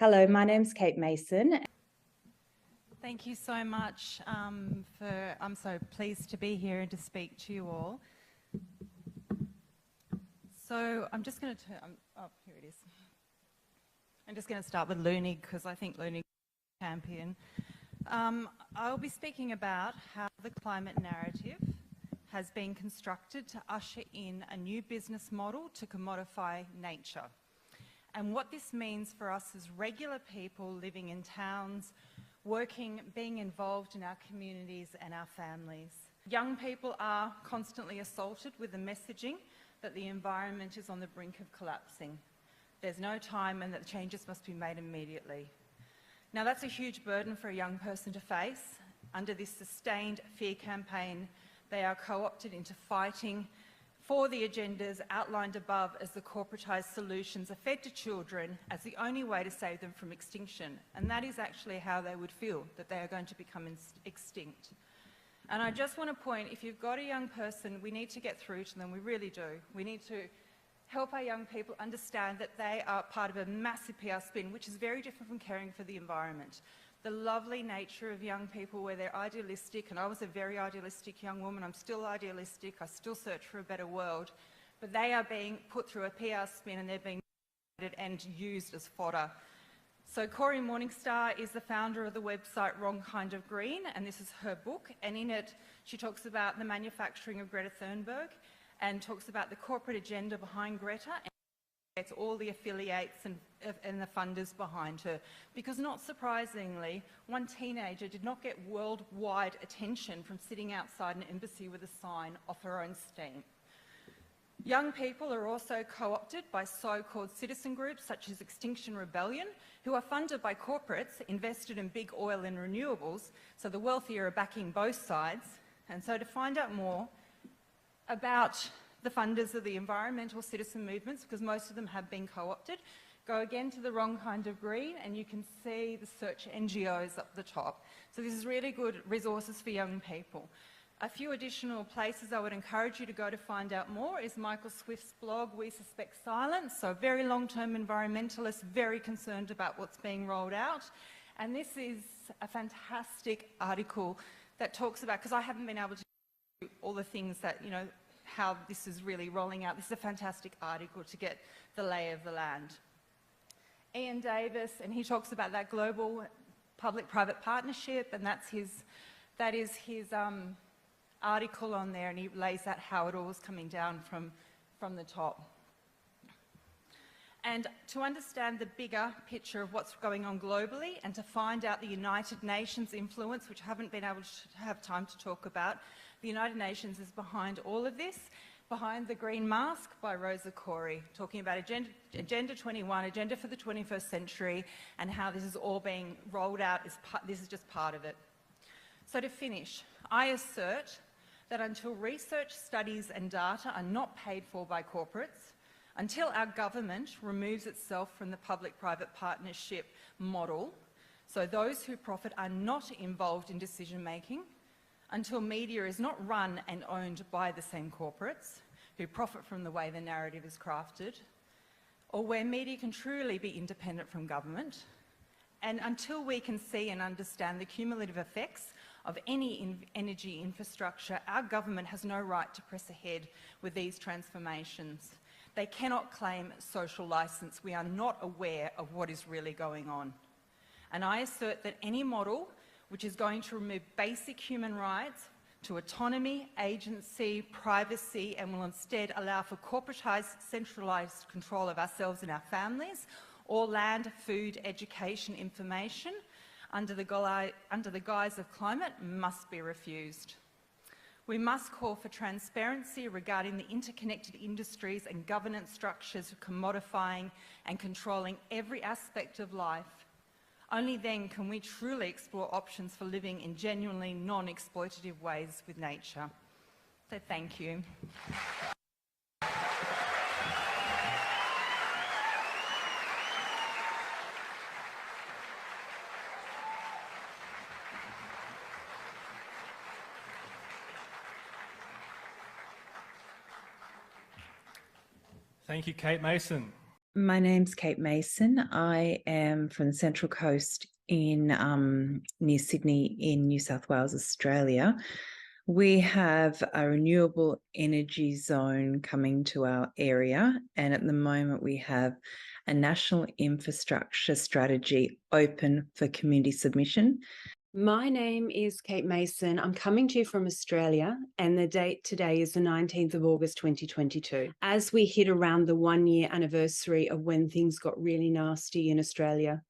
Hello, my name's Kate Mason. Thank you so much I'm so pleased to be here and to speak to you all. So I'm just going to turn, here it is. I'm just going to start with Loonig because I think Loonig is a champion. I'll be speaking about how the climate narrative has been constructed to usher in a new business model to commodify nature, and what this means for us as regular people living in towns, working, being involved in our communities and our families. Young people are constantly assaulted with the messaging that the environment is on the brink of collapsing. There's no time and that changes must be made immediately. Now that's a huge burden for a young person to face. Under this sustained fear campaign, they are co-opted into fighting for the agendas outlined above as the corporatised solutions are fed to children as the only way to save them from extinction. And that is actually how they would feel, that they are going to become extinct. And I just want to point, if you've got a young person, we need to get through to them, we really do. We need to help our young people understand that they are part of a massive PR spin, which is very different from caring for the environment. The lovely nature of young people where they're idealistic, and I was a very idealistic young woman, I'm still idealistic, I still search for a better world, but they are being put through a PR spin and they're being and used as fodder. So Koori Morningstar is the founder of the website Wrong Kind of Green, and this is her book, and in it she talks about the manufacturing of Greta Thunberg and talks about the corporate agenda behind Greta. It's all the affiliates and the funders behind her, because not surprisingly, one teenager did not get worldwide attention from sitting outside an embassy with a sign off her own steam. Young people are also co-opted by so-called citizen groups such as Extinction Rebellion, who are funded by corporates invested in big oil and renewables, so the wealthier are backing both sides. And so to find out more about the funders of the environmental citizen movements, because most of them have been co-opted, go again to the Wrong Kind of Green and you can see the search NGOs up the top. So this is really good resources for young people. A few additional places I would encourage you to go to find out more is Michael Swift's blog, We Suspect Silence, so very long-term environmentalists, very concerned about what's being rolled out. And this is a fantastic article that talks about, because I haven't been able to do all the things that, you know, how this is really rolling out. This is a fantastic article to get the lay of the land. Ian Davis, and he talks about that global public-private partnership, and that is his article on there, and he lays out how it all is coming down from the top. And to understand the bigger picture of what's going on globally and to find out the United Nations influence, which I haven't been able to have time to talk about, the United Nations is behind all of this, behind the Green Mask by Rosa Koori, talking about Agenda 21, Agenda for the 21st Century, and how this is all being rolled out. This is just part of it. So to finish, I assert that until research, studies and data are not paid for by corporates, until our government removes itself from the public-private partnership model, so those who profit are not involved in decision-making, until media is not run and owned by the same corporates who profit from the way the narrative is crafted, or where media can truly be independent from government, and until we can see and understand the cumulative effects of any energy infrastructure, our government has no right to press ahead with these transformations. They cannot claim social licence. We are not aware of what is really going on. And I assert that any model which is going to remove basic human rights to autonomy, agency, privacy, and will instead allow for corporatised, centralised control of ourselves and our families, or land, food, education, information, under the guise of climate, must be refused. We must call for transparency regarding the interconnected industries and governance structures commodifying and controlling every aspect of life. Only then can we truly explore options for living in genuinely non-exploitative ways with nature. So thank you. Thank you, Kate Mason. My name's Kate Mason. I am from the Central Coast in near Sydney in New South Wales, Australia. We have a renewable energy zone coming to our area, and at the moment we have a national infrastructure strategy open for community submission. My name is Kate Mason. I'm coming to you from Australia, and the date today is the 19th of August 2022. As we hit around the 1-year anniversary of when things got really nasty in Australia,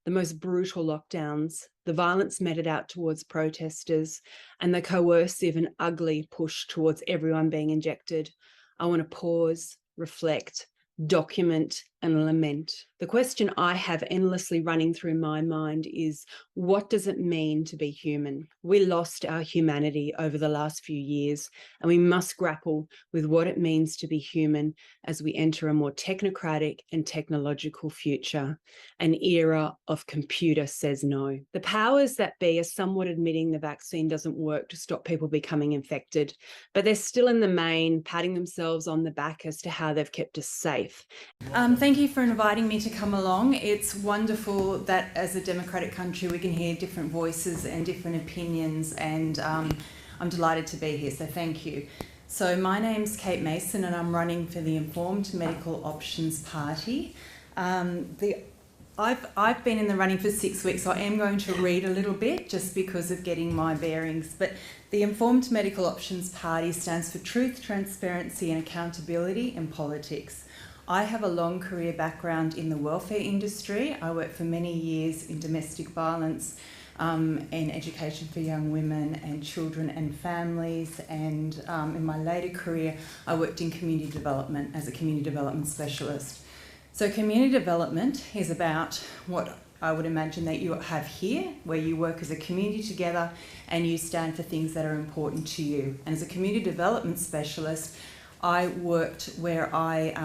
the most brutal lockdowns, the violence meted out towards protesters, and the coercive and ugly push towards everyone being injected, I want to pause, reflect, document, and lament. The question I have endlessly running through my mind is, what does it mean to be human? We lost our humanity over the last few years, and we must grapple with what it means to be human as we enter a more technocratic and technological future, an era of computer says no. The powers that be are somewhat admitting the vaccine doesn't work to stop people becoming infected, but they're still in the main patting themselves on the back as to how they've kept us safe. Thank you for inviting me to come along. It's wonderful that as a democratic country we can hear different voices and different opinions, and I'm delighted to be here, so thank you. So my name's Kate Mason and I'm running for the Informed Medical Options Party. I've been in the running for 6 weeks, so I am going to read a little bit just because of getting my bearings. But the Informed Medical Options Party stands for Truth, Transparency and Accountability in Politics. I have a long career background in the welfare industry. I worked for many years in domestic violence and education for young women and children and families, and in my later career I worked in community development as a community development specialist. So community development is about what I would imagine that you have here, where you work as a community together and you stand for things that are important to you. And as a community development specialist, I worked where I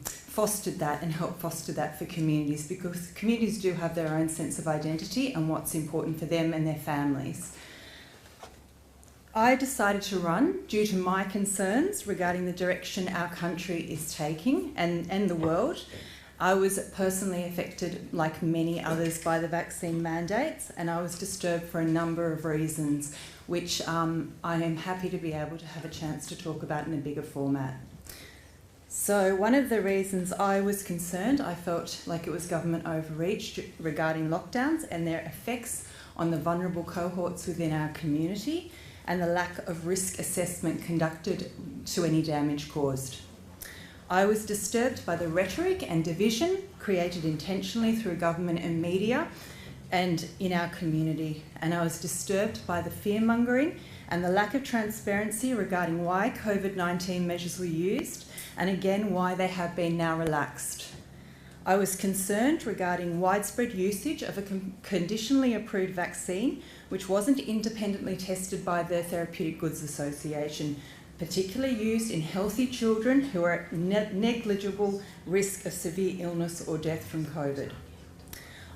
fostered that and helped foster that for communities, because communities do have their own sense of identity and what's important for them and their families. I decided to run due to my concerns regarding the direction our country is taking and the world. I was personally affected, like many others, by the vaccine mandates, and I was disturbed for a number of reasons, which I am happy to be able to have a chance to talk about in a bigger format. So one of the reasons I was concerned, I felt like it was government overreach regarding lockdowns and their effects on the vulnerable cohorts within our community, and the lack of risk assessment conducted to any damage caused. I was disturbed by the rhetoric and division created intentionally through government and media and in our community, and I was disturbed by the fear-mongering and the lack of transparency regarding why COVID-19 measures were used, and again why they have been now relaxed. I was concerned regarding widespread usage of a conditionally approved vaccine which wasn't independently tested by the Therapeutic Goods Association, particularly used in healthy children who are at negligible risk of severe illness or death from COVID.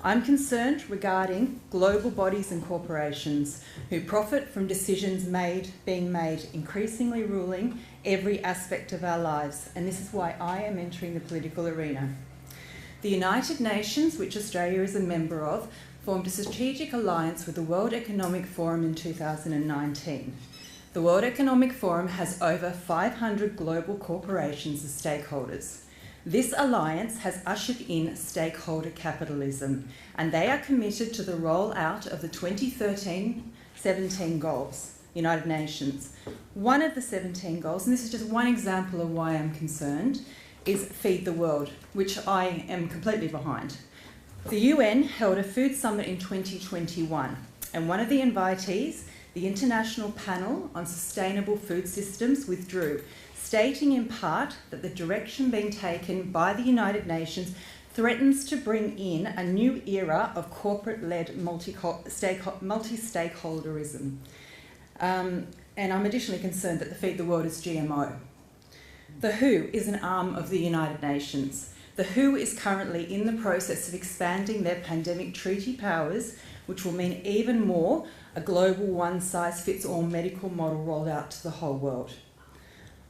I'm concerned regarding global bodies and corporations who profit from decisions being made, increasingly ruling every aspect of our lives, and this is why I am entering the political arena. The United Nations, which Australia is a member of, formed a strategic alliance with the World Economic Forum in 2019. The World Economic Forum has over 500 global corporations as stakeholders. This alliance has ushered in stakeholder capitalism, and they are committed to the rollout of the 2013-17 goals, United Nations. One of the 17 goals, and this is just one example of why I'm concerned, is Feed the World, which I am completely behind. The UN held a food summit in 2021, and one of the invitees, the International Panel on Sustainable Food Systems, withdrew, stating in part that the direction being taken by the United Nations threatens to bring in a new era of corporate-led multi-stakeholderism. And I'm additionally concerned that the Feed the World is GMO. The WHO is an arm of the United Nations. The WHO is currently in the process of expanding their pandemic treaty powers, which will mean even more a global one-size-fits-all medical model rolled out to the whole world.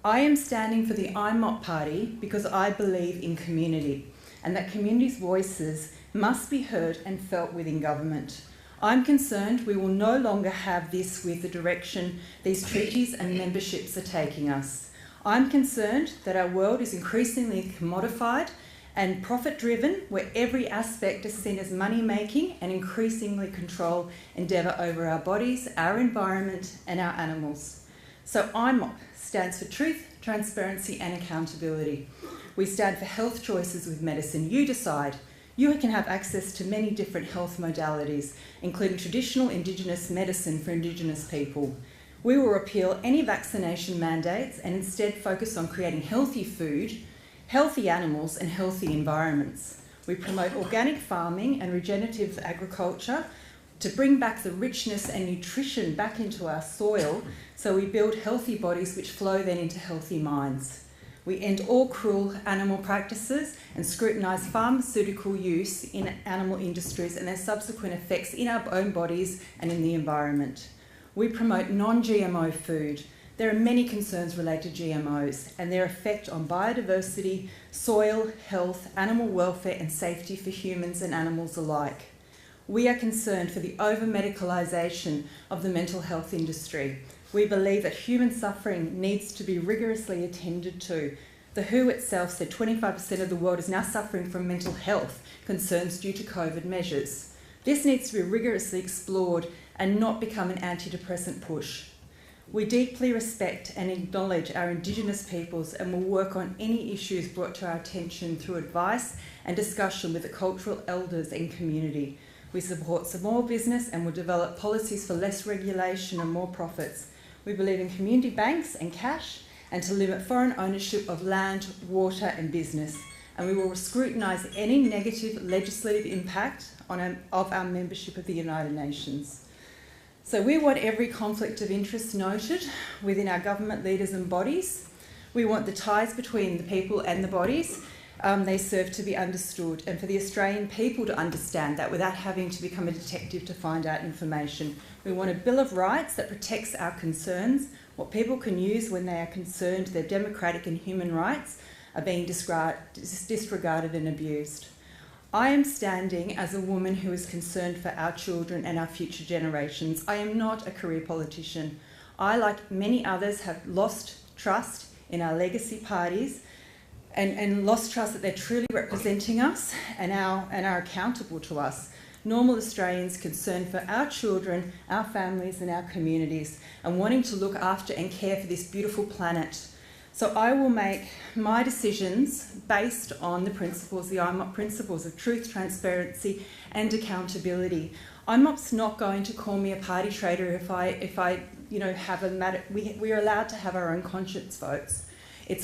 I am standing for the IMOP party because I believe in community. and that communities' voices must be heard and felt within government. I'm concerned we will no longer have this with the direction these treaties and memberships are taking us. I'm concerned that our world is increasingly commodified and profit-driven, where every aspect is seen as money-making and increasingly control endeavour over our bodies, our environment and our animals. So IMOP stands for Truth, Transparency and Accountability. We stand for health choices with medicine. You decide. You can have access to many different health modalities, including traditional Indigenous medicine for Indigenous people. We will repeal any vaccination mandates and instead focus on creating healthy food, healthy animals and healthy environments. We promote organic farming and regenerative agriculture to bring back the richness and nutrition back into our soil, so we build healthy bodies which flow then into healthy minds. We end all cruel animal practices and scrutinise pharmaceutical use in animal industries and their subsequent effects in our own bodies and in the environment. We promote non-GMO food. There are many concerns related to GMOs and their effect on biodiversity, soil, health, animal welfare and safety for humans and animals alike. We are concerned for the over-medicalisation of the mental health industry. We believe that human suffering needs to be rigorously attended to. The WHO itself said 25% of the world is now suffering from mental health concerns due to COVID measures. This needs to be rigorously explored and not become an antidepressant push. We deeply respect and acknowledge our Indigenous peoples and will work on any issues brought to our attention through advice and discussion with the cultural elders and community. We support small business and will develop policies for less regulation and more profits. We believe in community banks and cash and to limit foreign ownership of land, water and business. And we will scrutinise any negative legislative impact of our membership of the United Nations. So we want every conflict of interest noted within our government leaders and bodies. We want the ties between the people and the bodies they serve to be understood, and for the Australian people to understand that without having to become a detective to find out information. We want a Bill of Rights that protects our concerns, what people can use when they are concerned their democratic and human rights are being disregarded and abused. I am standing as a woman who is concerned for our children and our future generations. I am not a career politician. I, like many others, have lost trust in our legacy parties and lost trust that they're truly representing us and are accountable to us. Normal Australians concerned for our children, our families and our communities, and wanting to look after and care for this beautiful planet. So I will make my decisions based on the principles, the IMOP principles of truth, transparency and accountability. IMOP's not going to call me a party traitor if I have a matter. We are allowed to have our own conscience votes.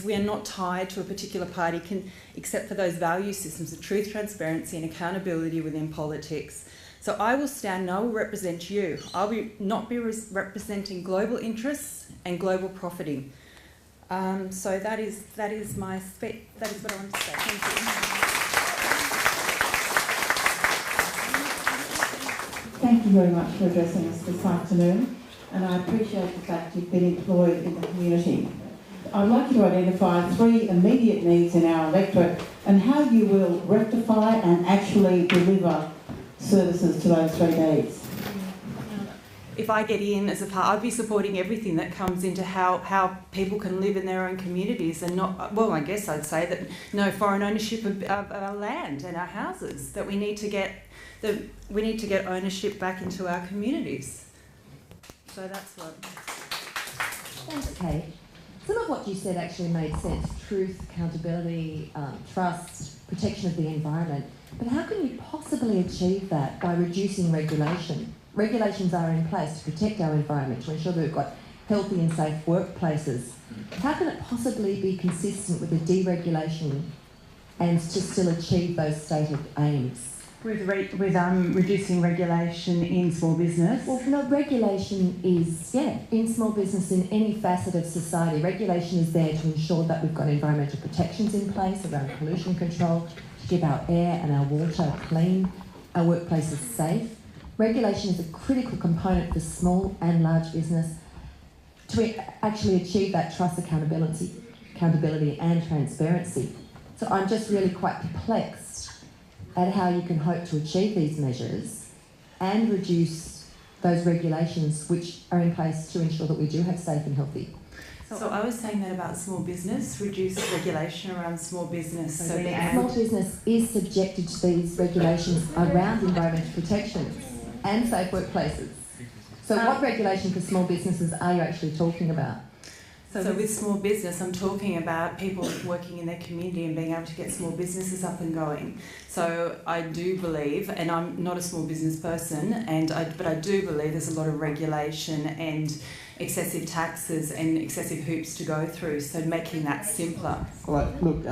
We are not tied to a particular party except for those value systems of truth, transparency and accountability within politics. So I will stand and I will represent you. I will not be representing global interests and global profiting. So that is what I want to say. Thank you. Thank you very much for addressing us this afternoon, and I appreciate the fact you've been employed in the community. I'd like you to identify 3 immediate needs in our electorate and how you will rectify and actually deliver services to those 3 needs. If I get in as a part, I'd be supporting everything that comes into how people can live in their own communities and not, well, I guess I'd say that no foreign ownership of our land and our houses, that we need to get ownership back into our communities. So that's what. Thanks, Kate. Some of what you said actually made sense. Truth, accountability, trust, protection of the environment. But how can you possibly achieve that by reducing regulation? Regulations are in place to protect our environment, to ensure that we've got healthy and safe workplaces. How can it possibly be consistent with the deregulation and to still achieve those stated aims? With reducing regulation in small business? Well, no, regulation is, in small business, in any facet of society. Regulation is there to ensure that we've got environmental protections in place around pollution control, to keep our air and our water clean, our workplaces safe. Regulation is a critical component for small and large business to actually achieve that trust, accountability and transparency. So I'm just really quite perplexed at how you can hope to achieve these measures and reduce those regulations which are in place to ensure that we do have safe and healthy. So I was saying that about small business, reduce regulation around small business. So small business is subjected to these regulations around environmental protection and safe workplaces. So what regulation for small businesses are you actually talking about? So with small business, I'm talking about people working in their community and being able to get small businesses up and going. So I do believe, and I'm not a small business person, but I do believe there's a lot of regulation and excessive taxes and excessive hoops to go through, so making that simpler. Well, look,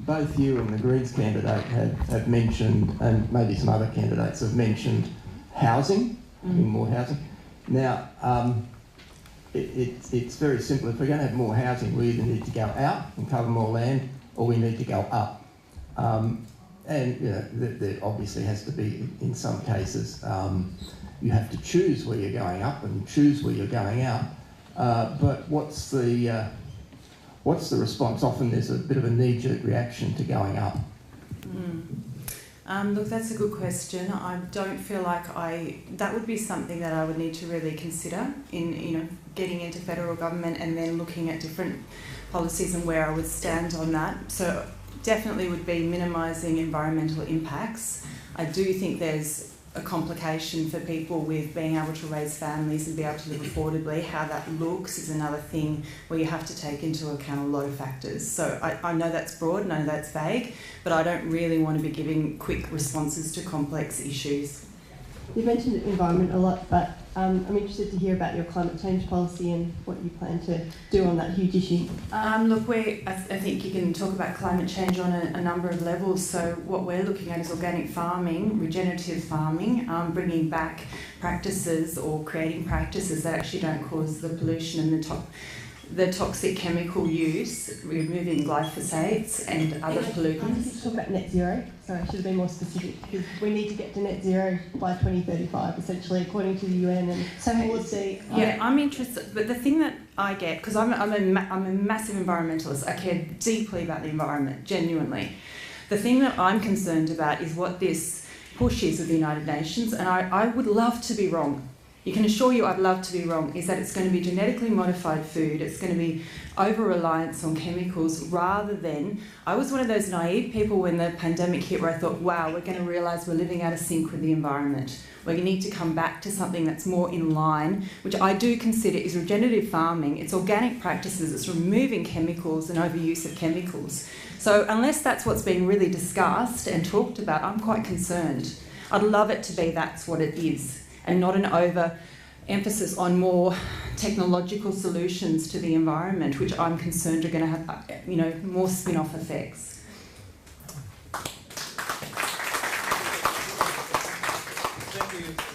both you and the Greens candidate have mentioned, and maybe some other candidates have mentioned, housing, more housing. Now, it's very simple. If we're going to have more housing, we either need to go out and cover more land, or we need to go up. And you know, there obviously has to be, in some cases, you have to choose where you're going up and choose where you're going out. But what's the response? Often there's a bit of a knee-jerk reaction to going up. Look, that's a good question. I don't feel like that would be something that I would need to really consider in getting into federal government and then looking at different policies and where I would stand on that. So definitely would be minimising environmental impacts. I do think there's a complication for people with being able to raise families and be able to live affordably. How that looks is another thing where you have to take into account a lot of factors. So I know that's broad, I know that's vague, but I don't really want to be giving quick responses to complex issues. You've mentioned environment a lot, but I'm interested to hear about your climate change policy and what you plan to do on that huge issue. Look, I think you can talk about climate change on a number of levels. So what we're looking at is organic farming, regenerative farming, bringing back practices or creating practices that actually don't cause the pollution and the toxic chemical use, removing glyphosates and other pollutants. Can you talk about net zero? Sorry, I should have been more specific, because we need to get to net zero by 2035, essentially, according to the UN and policy. Yeah, I'm interested, but the thing that I get, because I'm a massive environmentalist, I care deeply about the environment, genuinely. The thing that I'm concerned about is what this push is with the United Nations, and I would love to be wrong. You can assure you I'd love to be wrong, is that it's going to be genetically modified food, it's going to be over-reliance on chemicals rather than... I was one of those naive people when the pandemic hit where I thought, wow, we're going to realise we're living out of sync with the environment. We need to come back to something that's more in line, which I do consider is regenerative farming. It's organic practices, it's removing chemicals and overuse of chemicals. So unless that's what's being really discussed and talked about, I'm quite concerned. I'd love it to be that's what it is, and not an over-emphasis on more technological solutions to the environment, which I'm concerned are going to have, more spin-off effects. Thank you.